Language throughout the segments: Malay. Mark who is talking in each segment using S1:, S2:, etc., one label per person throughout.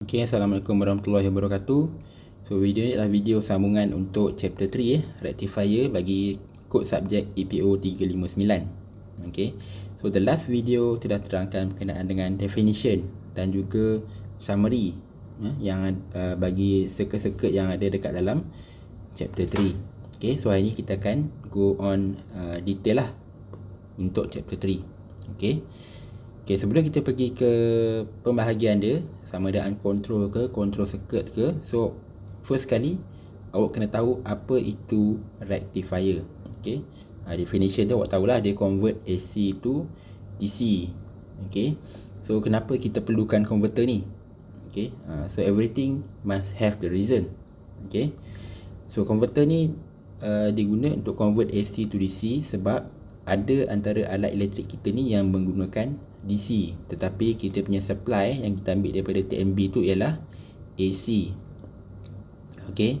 S1: Okay, Assalamualaikum warahmatullahi wabarakatuh. So video ni adalah video sambungan untuk chapter 3 rectifier bagi kod subjek EPO 359. Okay, so the last video telah terangkan berkenaan dengan definition dan juga summary yang bagi circuit-circuit yang ada dekat dalam chapter 3. Okay, so hari ni kita akan go on detail lah untuk chapter 3. Okay, sebelum kita pergi ke pembahagian dia, sama ada uncontrol ke, control circuit ke, so first kali awak kena tahu apa itu rectifier. Okay, definition tu awak tahulah, dia convert AC to DC. Okay, so kenapa kita perlukan converter ni? Okay, so everything must have the reason. Okay, so converter ni diguna untuk convert AC to DC sebab ada antara alat elektrik kita ni yang menggunakan DC, tetapi kita punya supply yang kita ambil daripada TMB tu ialah AC. Okay,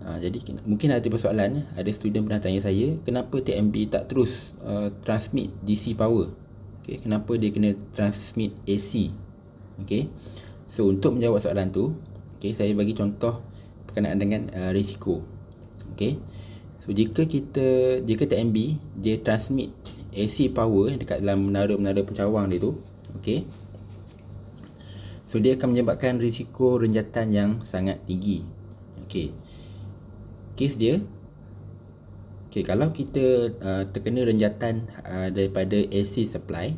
S1: jadi mungkin ada persoalan, ada student pernah tanya saya, kenapa TMB tak terus transmit DC power? Okay, kenapa dia kena transmit AC? Okay, so untuk menjawab soalan tu, okay, saya bagi contoh berkenaan dengan risiko. Okay, so jika TMB dia transmit AC power dekat dalam menara-menara pencawang dia tu, okay, so dia akan menyebabkan risiko renjatan yang sangat tinggi. Okay, kes dia, okay, kalau kita terkena renjatan daripada AC supply,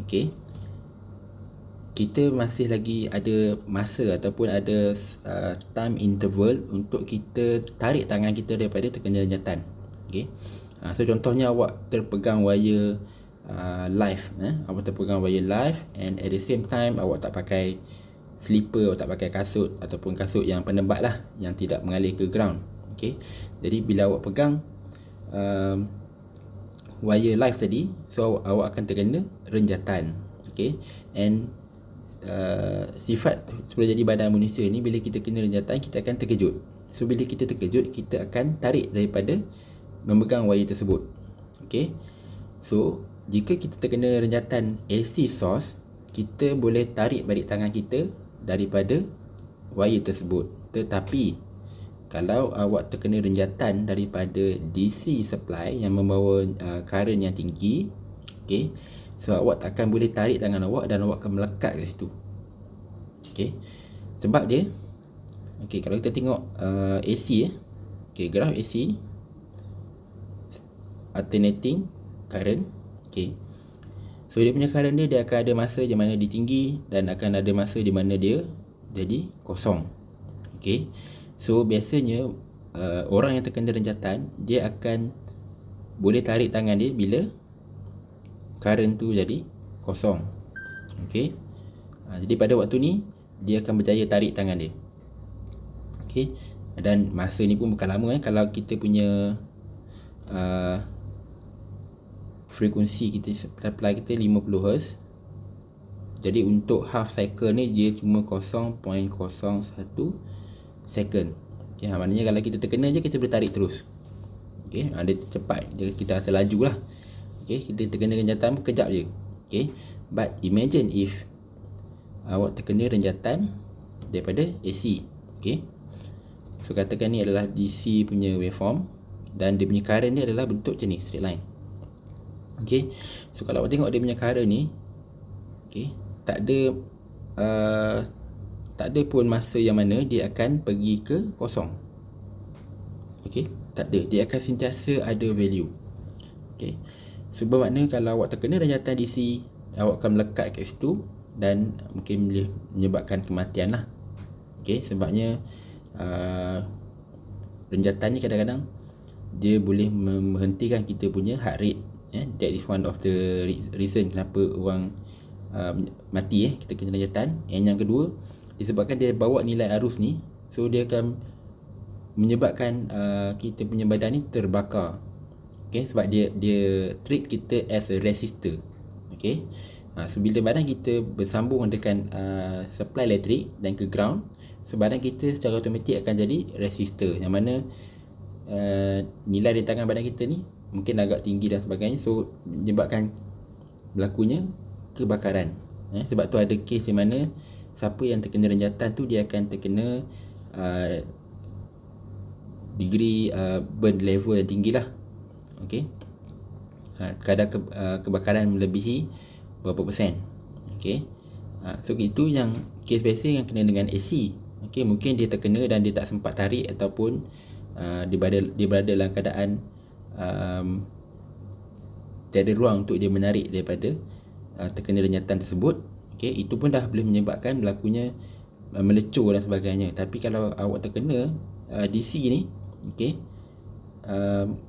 S1: okay, kita masih lagi ada masa ataupun ada time interval untuk kita tarik tangan kita daripada terkena renjatan. Okay, so contohnya awak terpegang wire live, awak terpegang wire live, and at the same time awak tak pakai slipper, awak tak pakai kasut ataupun kasut yang penebat lah, yang tidak mengalir ke ground. Okay, jadi bila awak pegang wire live tadi, so awak akan terkena renjatan. Okay, and sifat boleh jadi badan manusia ni, bila kita kena renjatan kita akan terkejut. So bila kita terkejut, kita akan tarik daripada memegang wire tersebut. Okay, so jika kita terkena renjatan AC source, kita boleh tarik balik tangan kita daripada wire tersebut. Tetapi kalau awak terkena renjatan daripada DC supply yang membawa current yang tinggi, okay, so awak takkan boleh tarik tangan awak dan awak akan melekat kat situ. Okay, sebab dia, okay, kalau kita tengok AC, okay, graf AC alternating current. Okay, so dia punya current dia akan ada masa di mana dia tinggi dan akan ada masa di mana dia jadi kosong. Okay, so biasanya orang yang terkena renjatan, dia akan boleh tarik tangan dia bila current tu jadi kosong. Okay, jadi pada waktu ni dia akan berjaya tarik tangan dia. Okay, dan masa ni pun bukan lama. Kalau kita punya frekuensi kita, supply kita 50 Hz, jadi untuk half cycle ni dia cuma 0.01 second. Okay, maknanya kalau kita terkena je, kita boleh tarik terus. Okay, dia cepat, kita rasa laju lah. Okay, kita terkena renjatan kejap je. Okay, but imagine if awak terkena renjatan daripada AC. Okay, so katakan ni adalah DC punya waveform dan dia punya current ni adalah bentuk macam ni, straight line. Okay, so kalau awak tengok dia punya current ni, okay, tak ada pun masa yang mana dia akan pergi ke kosong. Okay, tak ada, dia akan sentiasa ada value. Okay, so bermakna kalau awak terkena renjatan DC, awak akan melekat kat situ dan mungkin boleh menyebabkan kematian lah. Okay, sebabnya renjatan ni kadang-kadang dia boleh menghentikan kita punya heart rate. That is one of the reason kenapa orang mati, kita kena renjatan. And yang kedua, disebabkan dia bawa nilai arus ni, so dia akan menyebabkan kita punya badan ni terbakar. Okay, sebab dia treat kita as a resistor. Okay, so bila badan kita bersambung dengan supply elektrik dan ke ground, so badan kita secara automatik akan jadi resistor, yang mana nilai rintangan badan kita ni mungkin agak tinggi dan sebagainya, so menyebabkan berlakunya kebakaran. Sebab tu ada kes di mana siapa yang terkena renjatan tu dia akan terkena degree burn level yang tinggi lah. Okey. Kadar kebakaran melebihi berapa persen. Okey. So itu yang kes biasa yang kena dengan AC. Okey, mungkin dia terkena dan dia tak sempat tarik ataupun dia berada dalam keadaan tiada ruang untuk dia menarik daripada terkena renjatan tersebut. Okey, itu pun dah boleh menyebabkan berlakunya melecur dan sebagainya. Tapi kalau awak terkena DC ni, okey,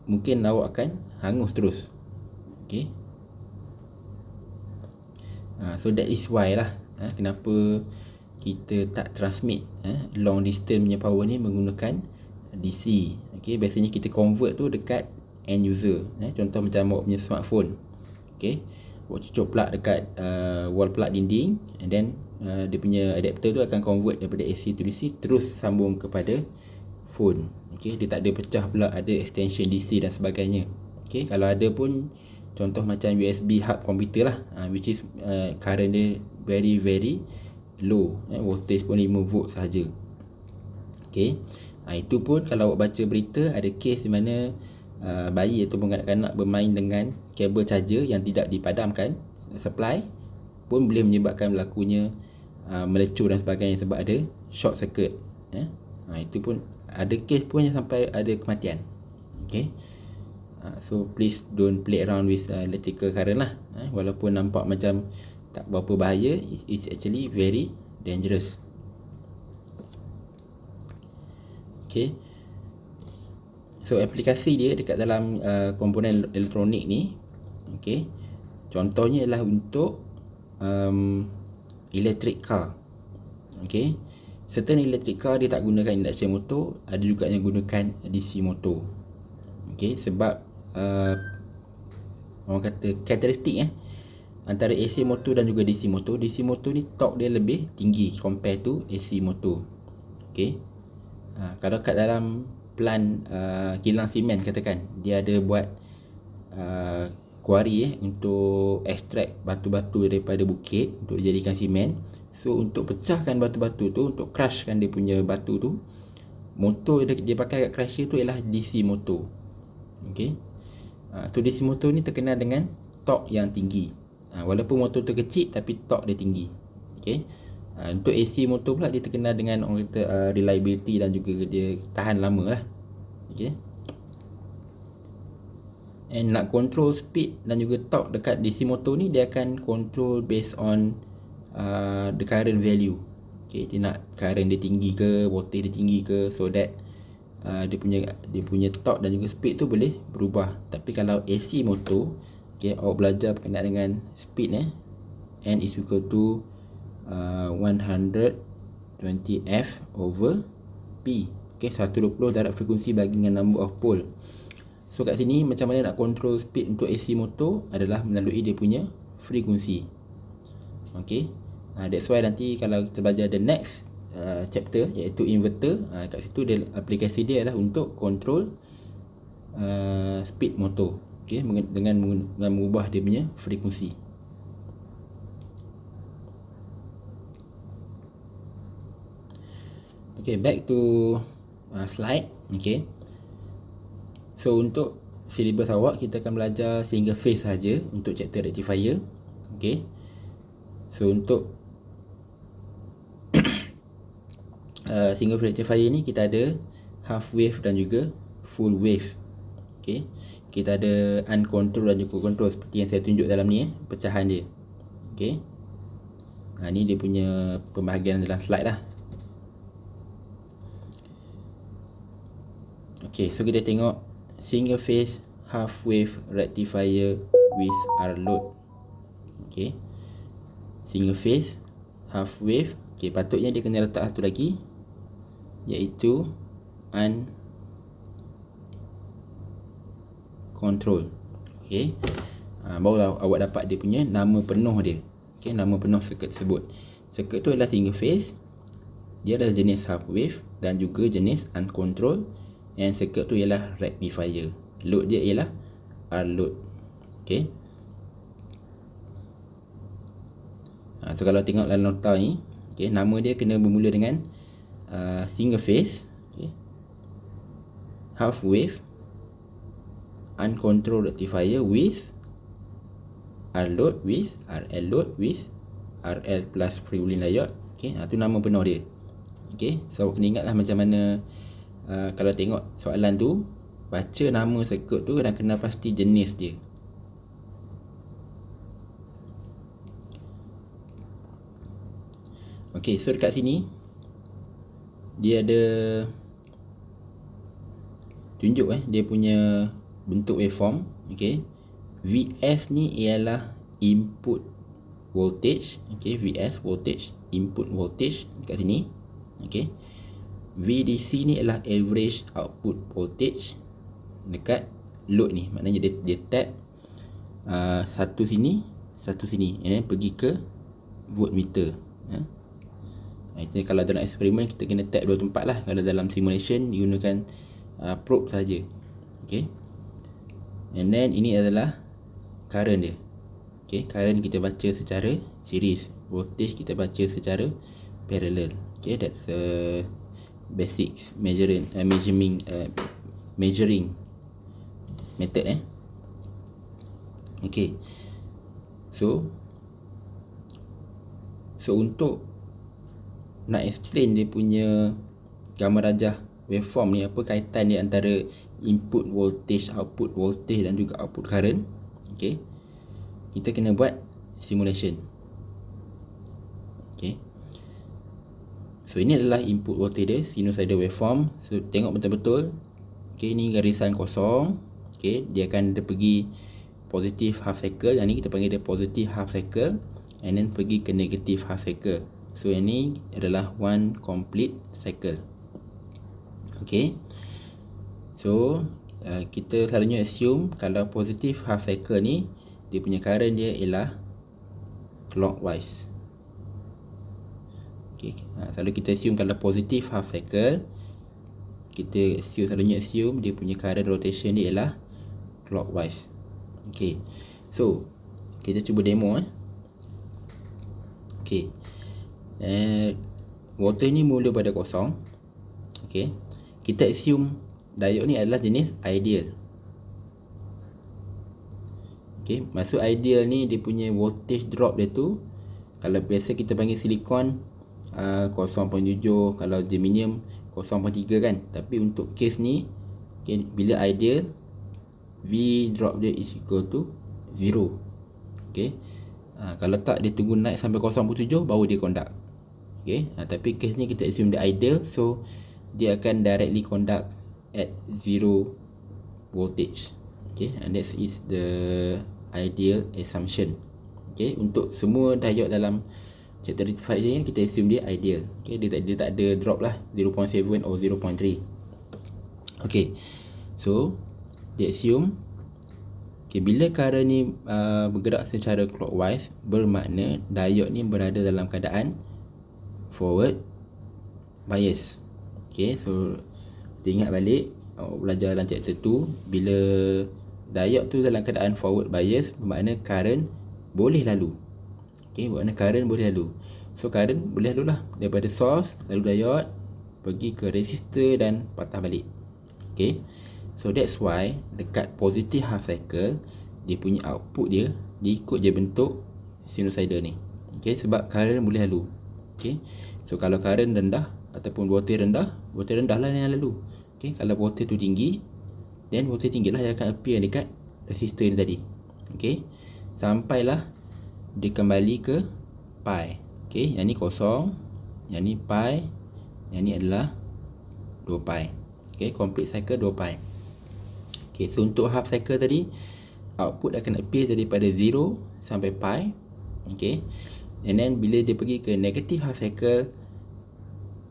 S1: mungkin awak akan hangus terus. Okey. So that is why lah kenapa kita tak transmit long distance punya power ni menggunakan DC. Okey, biasanya kita convert tu dekat end user. Contoh macam awak punya smartphone. Okey, awak cucuk plug dekat wall plug dinding, and then dia punya adapter tu akan convert daripada AC to DC terus sambung kepada phone. Okey, dia tak ada pecah pula ada extension DC dan sebagainya. Okey, kalau ada pun contoh macam USB hub komputer lah, which is current dia very very low, voltage pun 5 volt sahaja. Okey, itu pun kalau awak baca berita ada kes di mana bayi ataupun kanak-kanak bermain dengan kabel charger yang tidak dipadamkan supply pun boleh menyebabkan berlakunya melecur dan sebagainya sebab ada short circuit. Itu pun ada kes pun yang sampai ada kematian. Okey. So please don't play around with electrical current lah. Walaupun nampak macam tak berapa bahaya, it's actually very dangerous. Okay. So aplikasi dia dekat dalam komponen elektronik ni, okay, contohnya ialah untuk electric car. Okay, certain electric car dia tak gunakan induction motor, ada juga yang gunakan DC motor. Okay, sebab orang kata karakteristik antara AC motor dan juga DC motor. DC motor ni torque dia lebih tinggi compare to AC motor. Okay, kalau kat dalam plant kilang simen katakan, dia ada buat kuari untuk extract batu-batu daripada bukit untuk dijadikan simen. So untuk pecahkan batu-batu tu, untuk crushkan dia punya batu tu, motor dia pakai kat crusher tu ialah DC motor. Okay, tu DC motor ni terkenal dengan torque yang tinggi. Walaupun motor tu kecil tapi torque dia tinggi. Okay, untuk AC motor pula dia terkenal dengan orang kata reliability dan juga dia tahan lama lah. Okay, and nak control speed dan juga torque dekat DC motor ni, dia akan control based on the current value. Okay, dia nak current dia tinggi ke, voltage dia tinggi ke, so that dia punya torque dan juga speed tu boleh berubah. Tapi kalau AC motor, okay, awak belajar berkenaan dengan speed N is equal to 120 F over P. Okay, 120 darab frekuensi bagi dengan number of pole. So kat sini macam mana nak control speed untuk AC motor adalah melalui dia punya frekuensi. Okay, that's why nanti kalau kita belajar the next chapter iaitu inverter, kat situ dia, aplikasi dia adalah untuk control speed motor. Okay, dengan mengubah dia punya frekuensi. Okay, back to slide. Okay, so untuk syllabus awak kita akan belajar single phase saja untuk chapter rectifier. Okay, so untuk single phase rectifier ni kita ada half wave dan juga full wave. Okay, kita ada uncontrolled dan juga control seperti yang saya tunjuk dalam ni pecahan dia. Okay, ni dia punya pembahagian dalam slide lah. Okay, so kita tengok single phase half wave rectifier with R load. Okay, single phase half wave. Okay, patutnya dia kena letak satu lagi iaitu uncontrolled. Okay, barulah awak dapat dia punya nama penuh dia. Okay, nama penuh circuit tersebut. Circuit tu adalah single phase, dia adalah jenis half wave dan juga jenis uncontrolled, and circuit tu ialah rectifier. Load dia ialah R load. Okay, so kalau tengok dalam nota ni, Okay, nama dia kena bermula dengan single phase, okay, half wave, uncontrolled rectifier with R load with RL load with RL plus freewheeling diode. Okay, tu nama penuh dia. Okay, so kena ingatlah macam mana kalau tengok soalan tu, baca nama circuit tu dan kena pasti jenis dia. Okay, so dekat sini dia ada tunjuk dia punya bentuk waveform. Okay, Vs ni ialah input voltage. Okay, Vs voltage, input voltage dekat sini. Okay, VDC ni ialah average output voltage dekat load ni. Maknanya dia tap satu sini, pergi ke voltmeter. Kalau dalam eksperimen kita kena tap dua tempat lah. Kalau dalam simulation gunakan probe saja. Okay, and then ini adalah current dia. Okay, current kita baca secara series, voltage kita baca secara parallel. Okay, that's basic measuring method. Okay, so untuk nak explain dia punya gambar rajah waveform ni, apa kaitan dia antara input voltage, output voltage dan juga output current. Okay, kita kena buat simulation. Okay, so ini adalah input voltage dia, sinusoidal waveform. So tengok betul-betul. Okay, ni garisan kosong. Okay, dia akan pergi positive half cycle. Yang ni kita panggil dia positive half cycle, and then pergi ke negative half cycle. So yang ni adalah one complete cycle. Okay, so kita selalunya assume kalau positive half cycle ni, dia punya current dia ialah clockwise. Okay, selalu kita assume kalau positive half cycle, kita selalunya assume dia punya current rotation dia ialah clockwise. Okay, so kita cuba demo. Okay, voltage ni mula pada kosong. Okay, kita assume diode ni adalah jenis ideal. Okay, maksud ideal ni dia punya voltage drop dia tu, kalau biasa kita panggil silikon 0.7, kalau germanium 0.3 kan. Tapi untuk case ni, okay, bila ideal, V drop dia is equal to 0. Okay, kalau tak dia tunggu naik sampai 0.7 baru dia conduct. Okay, tapi case ni kita assume dia ideal, so dia akan directly conduct at 0 voltage. Okay, and that is the ideal assumption. Okay, untuk semua diode dalam chapter 5 ni kita assume dia ideal. Okay, dia tak ada drop lah 0.7 or 0.3. Okay, so dia assume bila current ni bergerak secara clockwise, bermakna diode ni berada dalam keadaan forward bias. Okay, so kita ingat balik belajar dalam chapter 2, bila diode tu dalam keadaan forward bias, bermakna current boleh lalu. Okay, bermakna current boleh lalu. So current boleh lalu lah daripada source, lalu diode, pergi ke resistor dan patah balik. Okay, so that's why dekat positive half cycle, dia punya output dia ikut je bentuk sinusoidal ni. Okay, sebab current boleh lalu. Okay, so kalau current rendah ataupun voltage rendah lah yang lalu. Okay, kalau voltage tu tinggi, then voltage tinggi lah yang akan appear dekat resistor ni tadi. Okay, sampailah dia kembali ke pi. Okay, yang ni kosong, yang ni pi, yang ni adalah 2 pi. Okay, complete cycle 2 pi. Okay, so untuk half cycle tadi, output akan appear daripada 0 sampai pi. Okay, and then bila dia pergi ke negative half cycle,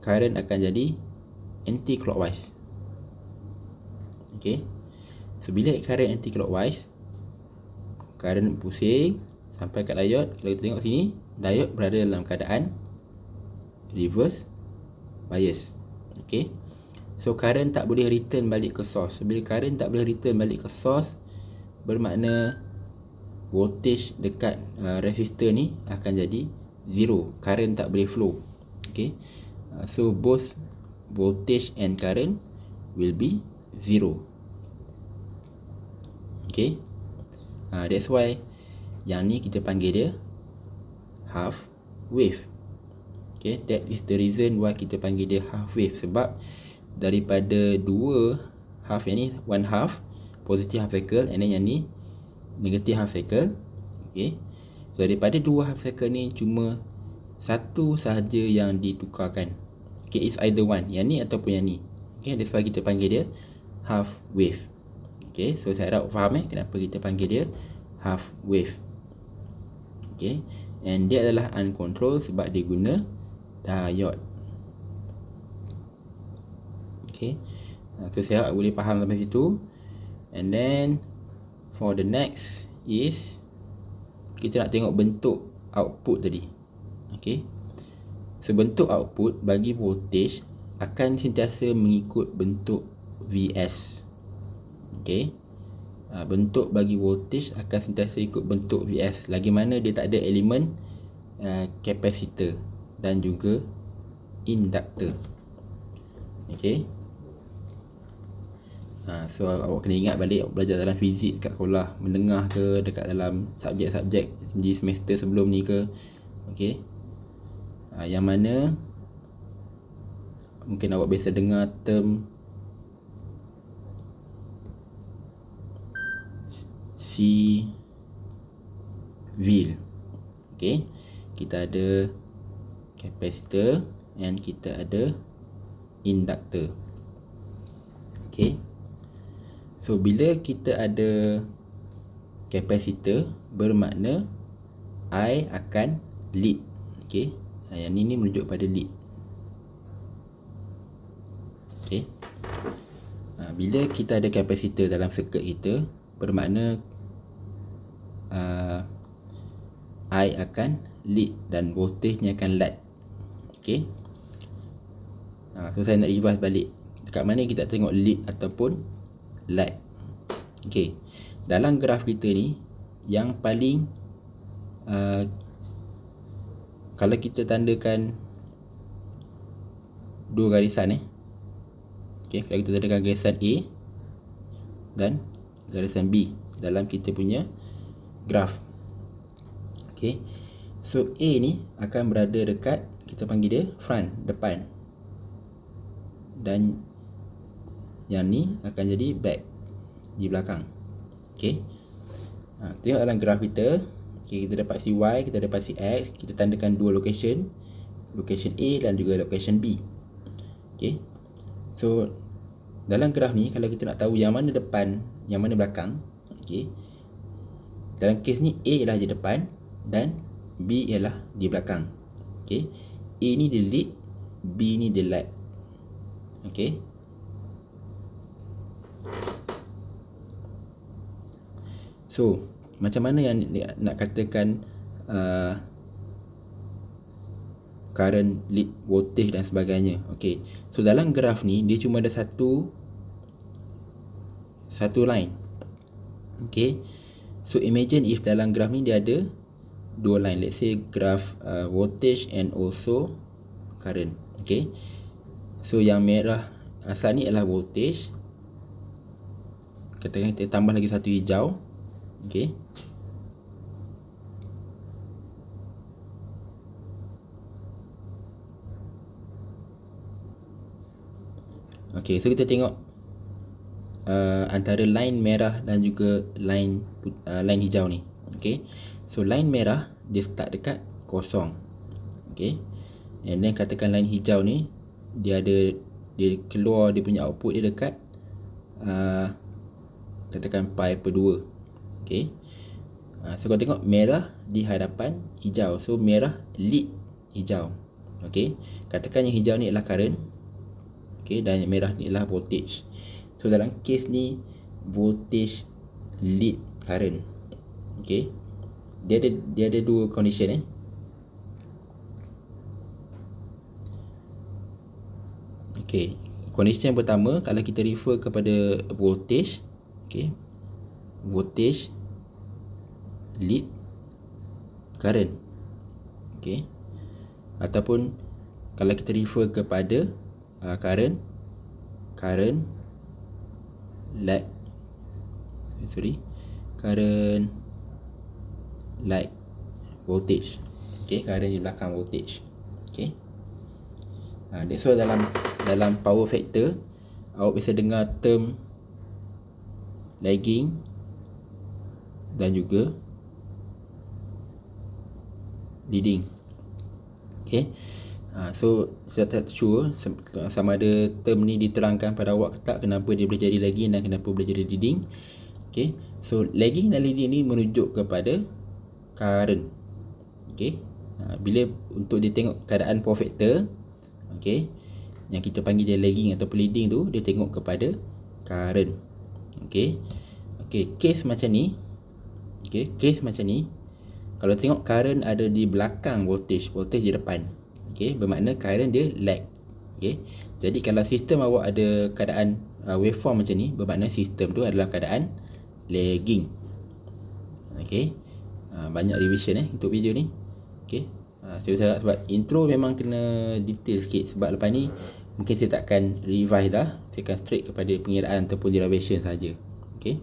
S1: current akan jadi anti clockwise. Okay, so bila current anti clockwise, current pusing sampai kat diode. Kalau kita tengok sini, diode berada dalam keadaan reverse bias. Okay, so current tak boleh return balik ke source. Bila current tak boleh return balik ke source, bermakna voltage dekat resistor ni akan jadi 0. Current tak boleh flow. Okay, so both voltage and current will be 0. Okay, that's why yang ni kita panggil dia half wave. Okay, that is the reason why kita panggil dia half wave. Sebab daripada dua half yang ni, one half positive half cycle, and then yang ni negative half cycle. Okay, so daripada dua half cycle ni cuma satu sahaja yang ditukarkan. Okay, it's either one, yang ni ataupun yang ni. Okay, that's why kita panggil dia half wave. Okay, so saya harap faham kenapa kita panggil dia half wave. Okay, and dia adalah uncontrolled sebab dia guna diode. Okay, so saya harap boleh faham sampai situ. And then for the next is kita nak tengok bentuk output tadi. Okay, so bentuk output bagi voltage akan sentiasa mengikut bentuk Vs. Okay, bentuk bagi voltage akan sentiasa ikut bentuk Vs. Lagi mana dia tak ada elemen capacitor dan juga inductor. Okay, so awak kena ingat balik belajar dalam fizik kat sekolah menengah ke, dekat dalam subjek-subjek di semester sebelum ni ke. Okay, yang mana mungkin awak biasa dengar term Civil. Okay, kita ada capacitor and kita ada inductor. Okay, so bila kita ada capacitor bermakna I akan lead. Okay, yang ni menunjuk pada lead. Okay, bila kita ada capacitor dalam circuit kita bermakna I akan lead dan voltage nya akan lag. Okay, so saya nak revise balik dekat mana kita tengok lead ataupun lag. Okay, dalam graf kita ni yang paling kalau kita tandakan dua garisan okay, kalau kita tandakan garisan A dan garisan B dalam kita punya graf. Okay, so A ni akan berada dekat, kita panggil dia front, depan, dan yang ni akan jadi back, di belakang. Okay, tengok dalam graf kita. Okay, kita dapat CY, kita dapat CX. Kita tandakan dua location, location A dan juga location B. Okay, so dalam graf ni kalau kita nak tahu yang mana depan, yang mana belakang, okay, dalam kes ni A ialah di depan dan B ialah di belakang. Okay, A ni dia lead, B ni dia lag. Okay, so macam mana yang nak katakan current, lead, voltage dan sebagainya. Okay, so dalam graf ni dia cuma ada satu line. Okay, so imagine if dalam graf ni dia ada dua line. Let's say graph voltage and also current. Okay, so yang merah asal ni adalah voltage. Katakan kita tambah lagi satu hijau. Okay, okay, so kita tengok antara line merah dan juga line hijau ni. Okay, so line merah dia start dekat kosong. Okay, and then katakan line hijau ni dia keluar, dia punya output dia dekat katakan pi per 2. Okay, so kalau tengok merah di hadapan hijau, so merah lead hijau. Okay, katakan yang hijau ni adalah current. Okay, dan yang merah ni adalah voltage. So dalam kes ni voltage lead current. Okay, dia ada dua condition Okay, condition yang pertama kalau kita refer kepada voltage. Okay, voltage lead current. Okay, ataupun kalau kita refer kepada current light voltage. Okay, current di belakang voltage. Okay. That's why dalam power factor awak bisa dengar term lagging dan juga leading. Okay. So saya tak sure sama ada term ni diterangkan pada awak ke tak, kenapa dia boleh jadi lagging dan kenapa boleh jadi leading. Okay. So lagging dan leading ni menunjuk kepada current. Okay. Bila untuk dia tengok keadaan power factor, okay, yang kita panggil dia lagging atau leading tu, dia tengok kepada current. Okay. Okay, case macam ni. Okay, case macam ni, kalau tengok current ada di belakang voltage di depan, okay, bermakna current dia lag. Okay. Jadi kalau sistem awak ada keadaan waveform macam ni, bermakna sistem tu adalah keadaan lagging. Okay. Banyak revision untuk video ni. Okay. Saya sebab intro memang kena detail sikit, sebab lepas ni mungkin saya takkan revise dah, saya akan straight kepada pengiraan ataupun derivation saja. Okay.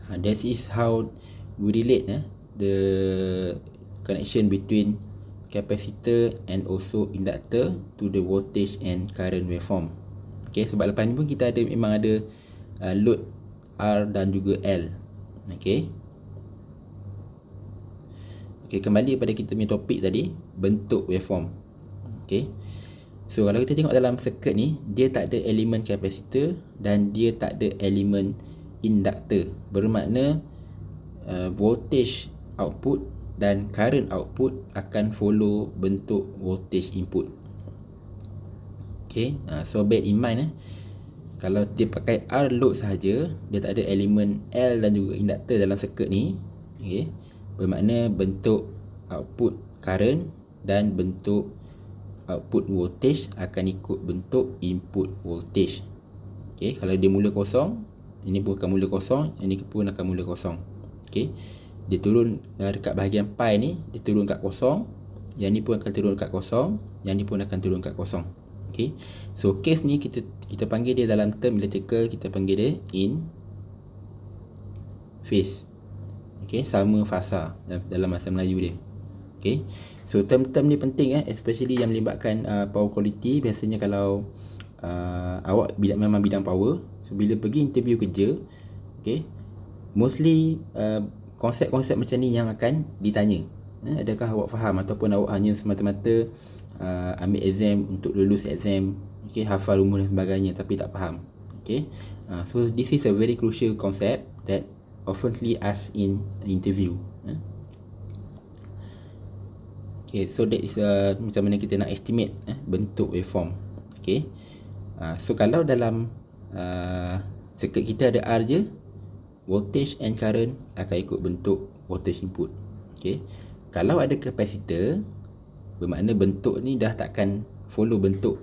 S1: That is how we relate the connection between capacitor and also inductor to the voltage and current waveform. Okay, sebab lepas ni pun kita memang ada load R dan juga L. Okay. Okay, kembali pada kita punya topik tadi, bentuk waveform. Okay. So kalau kita tengok dalam circuit ni, dia tak ada elemen capacitor dan dia tak ada elemen inductor. Bermakna voltage output dan current output akan follow bentuk voltage input. Okay. So bear in mind kalau dia pakai R load sahaja, dia tak ada elemen L dan juga inductor dalam circuit ni. Okay. Bermakna bentuk output current dan bentuk output voltage akan ikut bentuk input voltage. Okay. Kalau dia mula kosong, ini pun akan mula kosong, ini pun akan mula kosong. Okay. Dia turun dekat bahagian pi ni, dia turun kat kosong, yang ni pun akan turun kat kosong, yang ni pun akan turun kat kosong. Okay. So case ni kita panggil dia dalam term electrical, kita panggil dia in phase. Okay, sama fasa dalam bahasa Melayu dia. Okay. So term-term ni penting especially yang melibatkan power quality. Biasanya kalau awak memang bidang power, so bila pergi interview kerja, okay, mostly konsep-konsep macam ni yang akan ditanya. Adakah awak faham ataupun awak hanya semata-mata ambil exam untuk lulus exam, okay, hafal rumus dan sebagainya tapi tak faham. Okay. So this is a very crucial concept that oftenly asked in interview. Okay, so that is macam mana kita nak estimate bentuk waveform. Okay. So kalau dalam circuit kita ada R je, voltage and current akan ikut bentuk voltage input. Okay. Kalau ada capacitor, bermakna bentuk ni dah takkan follow bentuk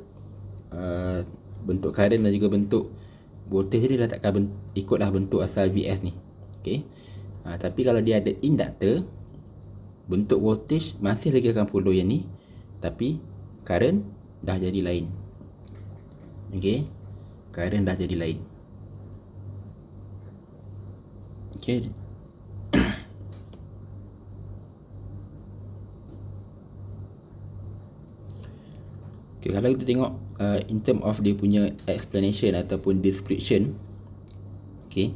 S1: bentuk current dan juga bentuk voltage ni dah takkan ikutlah bentuk asal VS ni. Okay. Tapi kalau dia ada inductor, bentuk voltage masih lagi akan follow yang ni, tapi current dah jadi lain. Okay. Current dah jadi lain. Okay. Okay, kalau kita tengok in term of dia punya explanation ataupun description. Okay.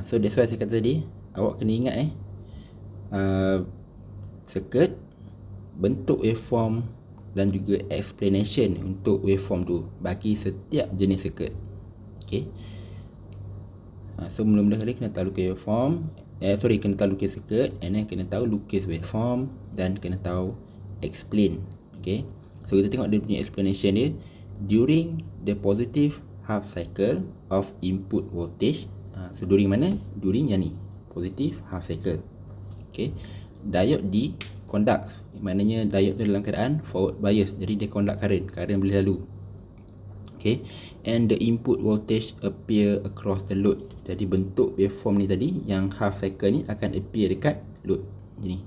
S1: So that's why saya kata tadi, awak kena ingat circuit, bentuk waveform dan juga explanation untuk waveform tu bagi setiap jenis circuit. Okay. So mula-mula kali kena tahu lukis waveform, kena tahu lukis circuit, and then kena tahu lukis waveform dan kena tahu explain. Okay. So kita tengok dia punya explanation dia. During the positive half cycle of input voltage, so during mana? During yang ni, positive half cycle. Okay. Diode di conduct, maknanya diode tu dalam keadaan forward bias, jadi dia conduct current boleh lalu. Okay. And the input voltage appear across the load. Jadi bentuk waveform ni tadi yang half cycle ni akan appear dekat load ni.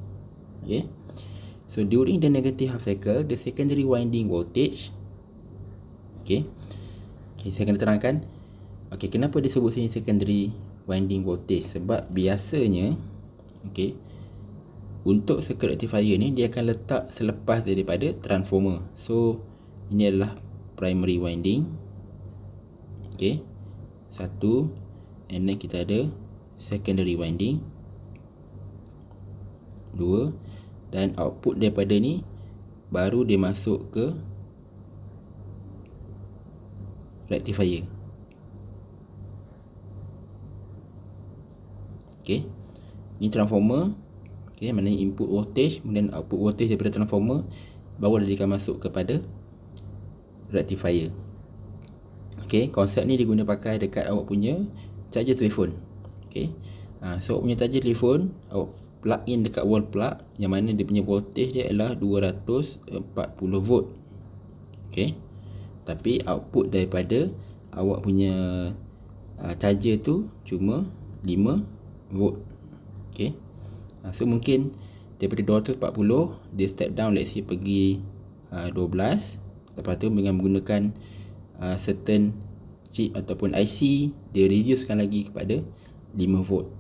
S1: Okay. So during the negative half cycle, the secondary winding voltage, okay, saya kena terangkan. Okay, kenapa disebut sini secondary winding voltage? Sebab biasanya, okay, untuk circuit rectifier ni dia akan letak selepas daripada transformer. So ini adalah primary winding, okay, satu, and then kita ada secondary winding, dua, dan output daripada ni baru dia masuk ke rectifier. Okay, ni transformer. Okay, maknanya input voltage kemudian output voltage daripada transformer baru dia akan masuk kepada rectifier. Okay, konsep ni diguna pakai dekat awak punya charger telefon. Okay, so awak punya charger telefon, awak plug in dekat wall plug yang mana dia punya voltage dia adalah 240 volt. Okay, tapi output daripada awak punya charger tu cuma 5 volt. Okay, so mungkin daripada 240 dia step down, let's say pergi 12. Lepas tu dengan menggunakan certain chip ataupun IC, dia reducekan lagi kepada 5 volt.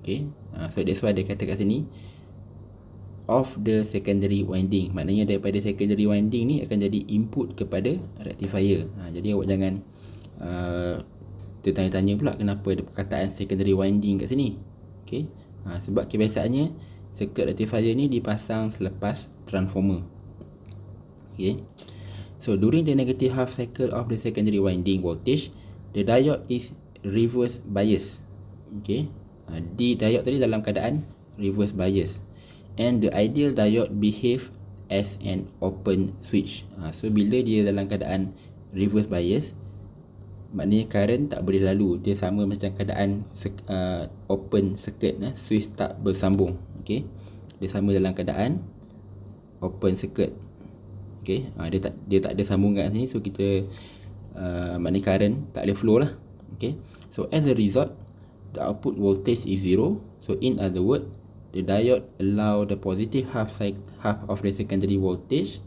S1: Okay, so that's why dia kata kat sini of the secondary winding. Maknanya daripada secondary winding ni akan jadi input kepada rectifier. Jadi awak jangan tertanya-tanya pula kenapa ada perkataan secondary winding kat sini. Okay, sebab kebiasaannya circuit rectifier ni dipasang selepas transformer. Okay, so during the negative half cycle of the secondary winding voltage, the diode is reverse bias. Okay, di diode tadi dalam keadaan reverse bias, and the ideal diode behave as an open switch. So bila dia dalam keadaan reverse bias, maknanya current tak boleh lalu. Dia sama macam keadaan open circuit, switch tak bersambung. Okay, dia sama dalam keadaan open circuit. Okay, dia tak ada sambungan kat sini, so kita maknanya current tak boleh flow lah. Okay, so as a result the output voltage is 0. So in other words, the diode allow the positive half of the secondary voltage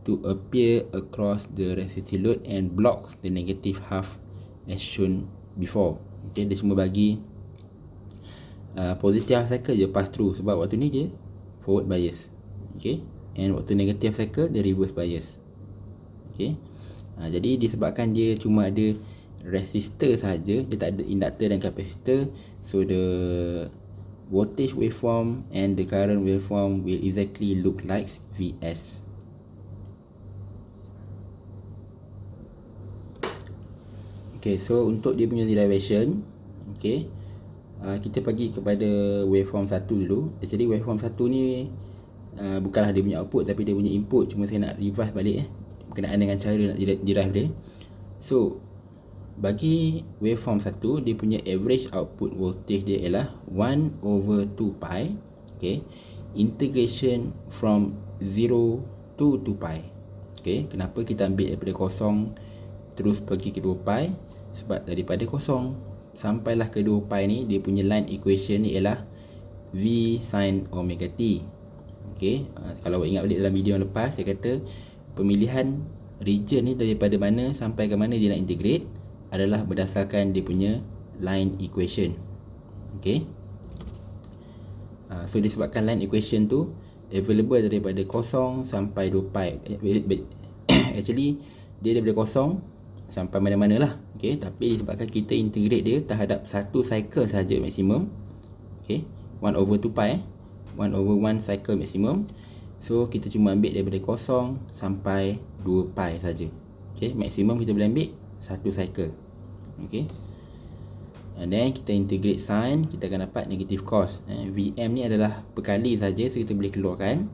S1: to appear across the resistive load and blocks the negative half as shown before. Okay, dia cuma bagi positive half cycle je pass through, sebab waktu ni dia forward bias. Okay, and waktu negative cycle dia reverse bias. Okay, jadi disebabkan dia cuma ada resistor saja, dia tak ada inductor dan capacitor, so the voltage waveform and the current waveform will exactly look like Vs. Okay, so untuk dia punya derivation, okay, kita pergi kepada waveform 1 dulu. Actually waveform 1 ni bukanlah dia punya output tapi dia punya input, cuma saya nak revise balik berkenaan dengan cara nak derive dia. So bagi waveform 1, dia punya average output voltage dia ialah 1/2 pi. Okay, integration from 0 to 2 pi. Okay, kenapa kita ambil daripada kosong terus pergi ke 2 pi? Sebab daripada kosong sampailah ke 2 pi ni, dia punya line equation ni ialah V sin omega t. Okay, kalau awak ingat balik dalam video yang lepas, saya kata pemilihan region ni daripada mana sampai ke mana dia nak integrate adalah berdasarkan dia punya line equation. Okay, so disebabkan line equation tu available daripada kosong sampai 2 pi. Actually dia daripada kosong sampai mana-mana lah. Okay, tapi disebabkan kita integrate dia terhadap satu cycle saja maksimum. Okay, 1/2 pi, 1/1 cycle maksimum. So kita cuma ambil daripada kosong sampai 2 pi saja. Okay, maksimum kita boleh ambil satu cycle. Okay, and then kita integrate sin, kita akan dapat negative cos. Vm ni adalah perkali saja, so kita boleh keluarkan.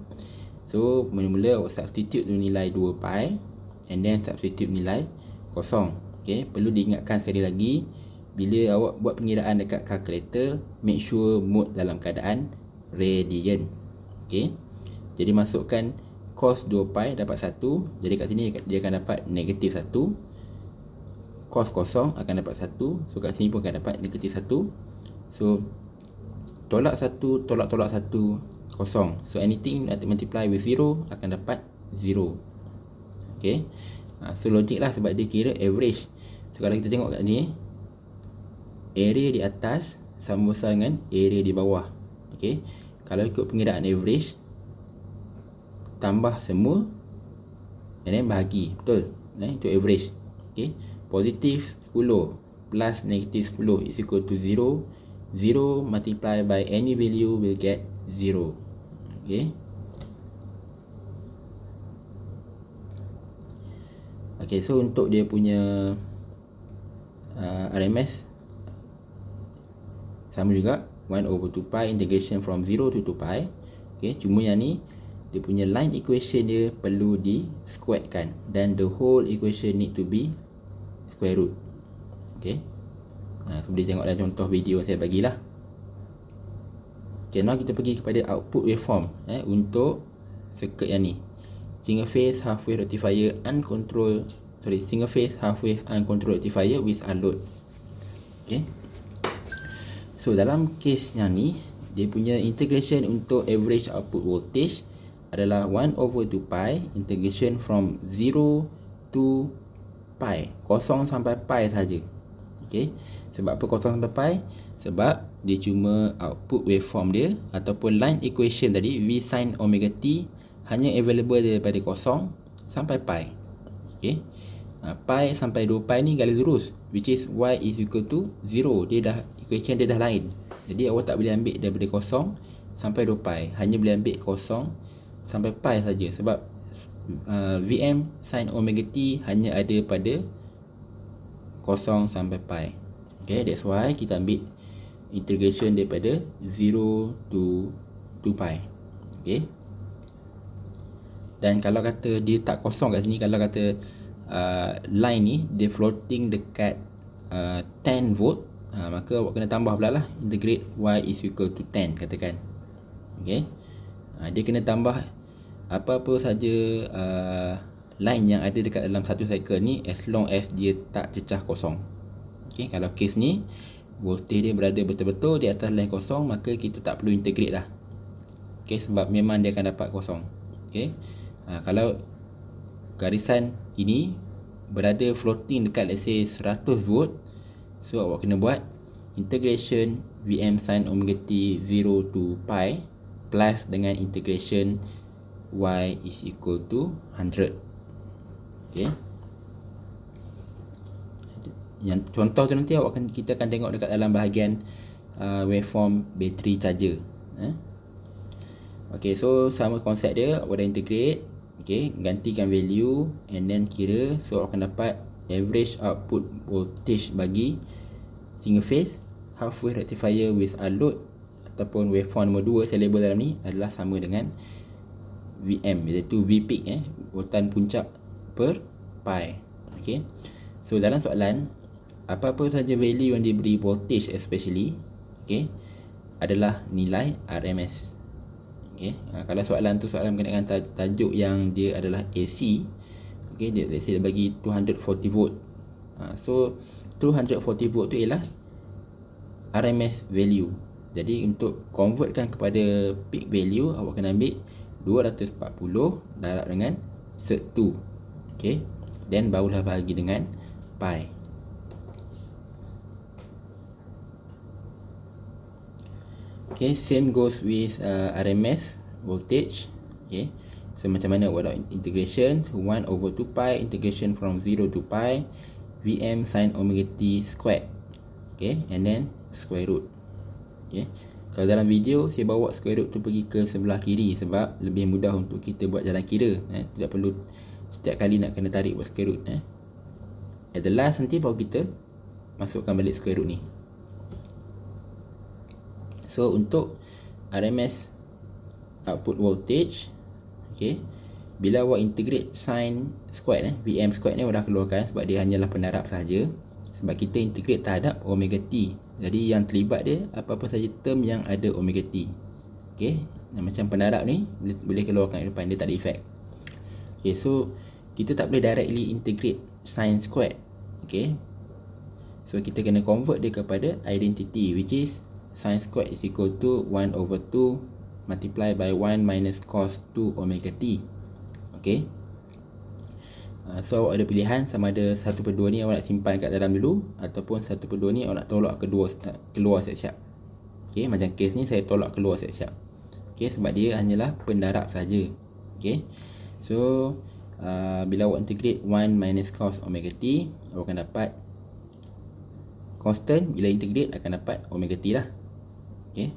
S1: So mula-mula awak substitute nilai 2 pi and then substitute nilai kosong. Okay, perlu diingatkan sekali lagi, bila awak buat pengiraan dekat calculator, make sure mode dalam keadaan radian. Okay, jadi masukkan cos 2 pi dapat 1. Jadi kat sini dia akan dapat negatif 1. Cos kosong akan dapat 1. So kat sini pun akan dapat negatif 1. So tolak 1, tolak 1, kosong. So anything that multiply with 0 akan dapat 0. Okay. So logik lah sebab dia kira average. So kalau kita tengok kat ni, area di atas sama besar dengan area di bawah. Okay. Kalau ikut pengiraan average, tambah semua and then bahagi. Betul? Itu average. Okay. Positif 10 plus negative 10 is equal to 0. 0 multiplied by any value will get 0. Okay. Okay, so untuk dia punya RMS sama juga 1 over 2 pi integration from 0 to 2 pi. Okay, cuma yang ni dia punya line equation dia perlu di squarekan, dan the whole equation need to be square root. Okay. So boleh tengok dalam contoh video saya bagilah. Okay, now kita pergi kepada output waveform untuk circuit yang ni. Single phase half wave rectifier single phase half wave uncontrolled rectifier with unload. Okay. So dalam case yang ni, dia punya integration untuk average output voltage adalah 1 over 2 pi integration from 0 to pi. Kosong sampai pi saja. Okay. Sebab apa kosong sampai pi? Sebab dia cuma output waveform dia ataupun line equation tadi, V sin omega t, hanya available daripada kosong sampai pi. Okay. Pi sampai 2 pi ni garis lurus, which is y is equal to 0. Dia dah, equation dia dah lain. Jadi awak tak boleh ambil daripada kosong sampai 2 pi, hanya boleh ambil kosong sampai pi saja. Sebab Vm sin omega t hanya ada pada kosong sampai pi. Okay, that's why kita ambil integration daripada 0 to 2 pi. Okay. Dan kalau kata dia tak kosong kat sini, kalau kata line ni dia floating dekat 10 volt, maka awak kena tambah pula lah, integrate y is equal to 10 katakan. Okay. Dia kena tambah apa-apa saja line yang ada dekat dalam satu cycle ni, as long as dia tak cecah kosong. Okay. Kalau case ni voltage dia berada betul-betul di atas line kosong, maka kita tak perlu integrate lah. Okay, sebab memang dia akan dapat kosong. Okay. Kalau garisan ini berada floating dekat let's say 100 volt, so awak kena buat integration Vm sin omega t 0 to pi plus dengan integration y is equal to 100. Okay. Yang contoh tu nanti kita akan tengok dekat dalam bahagian waveform battery charger. Okay, so sama konsep dia, awak dah integrate. Okay, gantikan value and then kira, so awak akan dapat average output voltage bagi single phase half wave rectifier with unload ataupun waveform nombor 2 saya label dalam ni adalah sama dengan Vm, iaitu V peak, voltan puncak per pi. Okay. So dalam soalan, apa-apa saja value yang diberi voltage especially, okay, adalah nilai RMS. Okay. Kalau soalan tu soalan berkenaan dengan tajuk yang dia adalah AC, okay, dia let's say dia bagi 240 volt. So 240 volt tu ialah RMS value. Jadi untuk convertkan kepada peak value, awak kena ambil 240 darab dengan 1. Okay. Dan barulah bahagi dengan pi. Okay, same goes with RMS voltage. Okay, so macam mana awak buat integration? 1 over 2 pi integration from 0 to pi Vm sin omega t squared. Okay, and then square root. Okay, kalau dalam video saya bawa square root tu pergi ke sebelah kiri sebab lebih mudah untuk kita buat jalan kira. Tidak perlu setiap kali nak kena tarik buat square root. At the last nanti baru kita masukkan balik square root ni. So untuk RMS output voltage, okay, bila awak integrate sin squared, Vm squared ni awak dah keluarkan sebab dia hanyalah pendarab sahaja. Sebab kita integrate terhadap omega t, jadi yang terlibat dia apa-apa saja term yang ada omega t. Okay, macam pendarab ni boleh keluarkan ke depan, dia tak ada effect. Okay, so kita tak boleh directly integrate sin squared. Okay, so kita kena convert dia kepada identity, which is sin squared is equal to 1 over 2 multiply by 1 minus cos 2 omega t. Okay. So ada pilihan sama ada 1/2 ni awak nak simpan kat dalam dulu, ataupun 1/2 ni awak nak tolak keluar siap-siap. Okay, macam kes ni saya tolak keluar siap-siap. Okay, sebab dia hanyalah pendarab saja. Okay, so bila awak integrate 1 minus cos omega t, awak akan dapat constant. Bila integrate akan dapat omega t lah. Okay,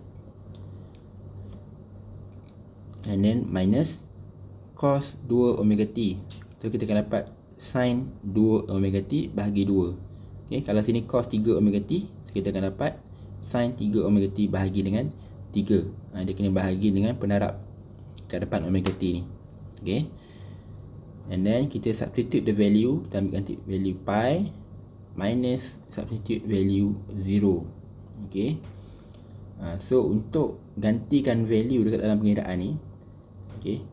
S1: and then minus cos 2 omega t. So kita akan dapat sin 2 omega t bahagi 2. Okay, kalau sini cos 3 omega t, kita akan dapat sin 3 omega t bahagi dengan 3. Dia kena bahagi dengan pendarab kat depan omega t ni. Okay, and then kita substitute the value. Kita ambil ganti value pi minus substitute value 0. Okay, so untuk gantikan value dekat dalam pengiraan ni, okay,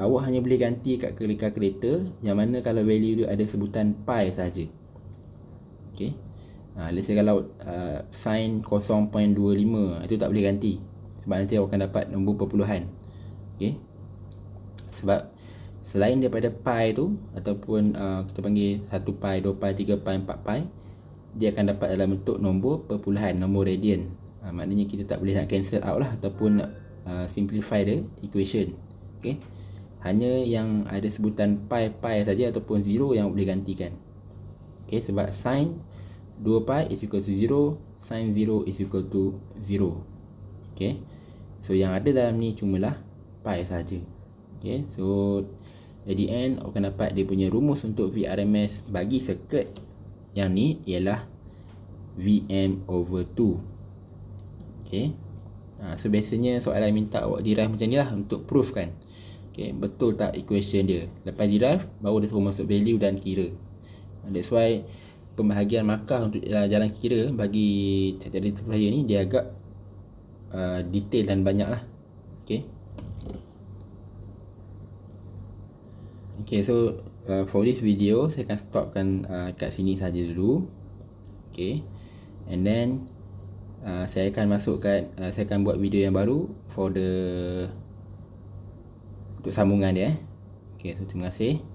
S1: awak hanya boleh ganti kat kalkulator yang mana kalau value dia ada sebutan pi saja. Okay, let's say kalau sin 0.25 itu tak boleh ganti, sebab nanti awak akan dapat nombor perpuluhan. Okay, sebab selain daripada pi tu, ataupun kita panggil 1 pi, 2 pi, 3 pi, 4 pi, dia akan dapat dalam bentuk nombor perpuluhan, nombor radian. Maknanya kita tak boleh nak cancel out lah, ataupun nak simplify the equation. Okay, hanya yang ada sebutan pi saja ataupun 0 yang boleh gantikan. Okay, sebab sin 2 pi is equal to 0, sin 0 is equal to 0. Okay, so yang ada dalam ni cumalah pi saja. Okay, so at the end akan dapat dia punya rumus untuk VRMS bagi circuit yang ni ialah Vm over 2. Okay, so biasanya soalan minta awak derive macam ni lah untuk proof kan. Okay, betul tak equation dia. Lepas derive, baru dia suruh masuk value dan kira. That's why pembahagian markah untuk jalan kira bagi tiap-tiap rectifier ni dia agak detail dan banyak lah. Okay, okay, so for this video saya akan stopkan kat sini saja dulu. Okay, and then saya akan masukkan, saya akan buat video yang baru for the untuk sambungan dia. Okay, so terima kasih.